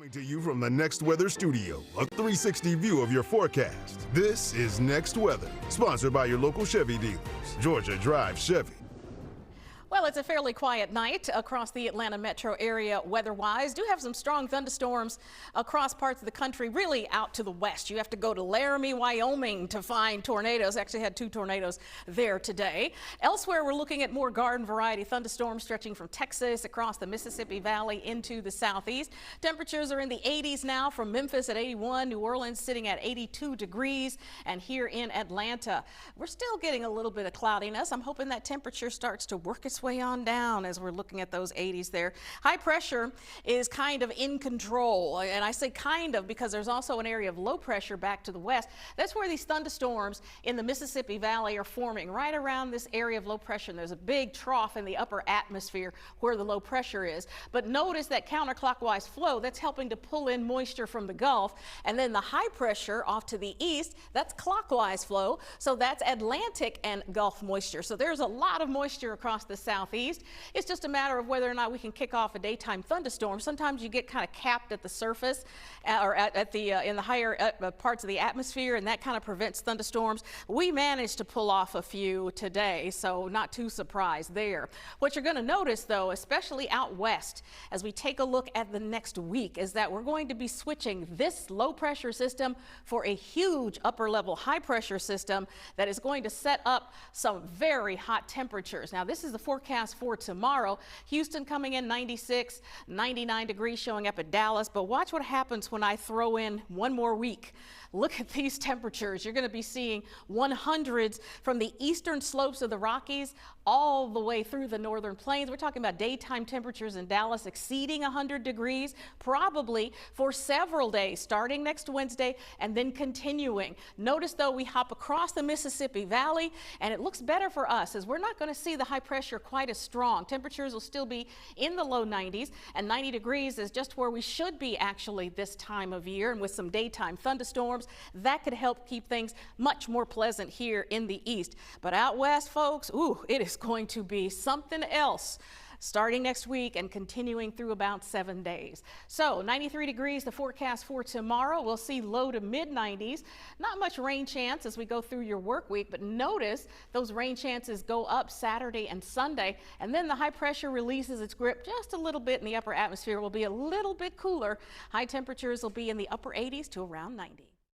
Coming to you from the Next Weather Studio, a 360 view of your forecast. This is Next Weather, sponsored by your local Chevy dealers. Georgia Drive Chevy. Well, it's a fairly quiet night across the Atlanta metro area weather-wise. Do have some strong thunderstorms across parts of the country, really out to the west. You have to go to Laramie, Wyoming to find tornadoes. Actually had 2 tornadoes there today. Elsewhere, we're looking at more garden variety thunderstorms stretching from Texas across the Mississippi Valley into the southeast. Temperatures are in the 80s now, from Memphis at 81, New Orleans sitting at 82 degrees, and here in Atlanta, we're still getting a little bit of cloudiness. I'm hoping that temperature starts to work its way on down as we're looking at those 80s there. High pressure is kind of in control, and I say kind of because there's also an area of low pressure back to the west. That's where these thunderstorms in the Mississippi Valley are forming, right around this area of low pressure. And there's a big trough in the upper atmosphere where the low pressure is. But notice that counterclockwise flow that's helping to pull in moisture from the Gulf, and then the high pressure off to the east, that's clockwise flow, so that's Atlantic and Gulf moisture. So there's a lot of moisture across the southeast. It's just a matter of whether or not we can kick off a daytime thunderstorm. Sometimes you get kind of capped at the surface or in the higher parts of the atmosphere, and that kind of prevents thunderstorms. We managed to pull off a few today, so not too surprised there. What you're going to notice, though, especially out west, as we take a look at the next week, is that we're going to be switching this low pressure system for a huge upper level high pressure system that is going to set up some very hot temperatures. Now, this is the forecast for tomorrow. Houston coming in 96, 99 degrees showing up at Dallas. But watch what happens when I throw in one more week. Look at these temperatures. You're going to be seeing 100s from the eastern slopes of the Rockies all the way through the northern plains. We're talking about daytime temperatures in Dallas exceeding 100 degrees, probably for several days, starting next Wednesday and then continuing. Notice, though, we hop across the Mississippi Valley, and it looks better for us as we're not going to see the high pressure quite as strong. Temperatures will still be in the low 90s, and 90 degrees is just where we should be actually this time of year, and with some daytime thunderstorms, that could help keep things much more pleasant here in the east. But out west, folks, ooh, it is going to be something else starting next week and continuing through about 7 days. So 93 degrees the forecast for tomorrow. We'll see low to mid 90s. Not much rain chance as we go through your work week, but notice those rain chances go up Saturday and Sunday, and then the high pressure releases its grip just a little bit, and the upper atmosphere will be a little bit cooler. High temperatures will be in the upper 80s to around 90.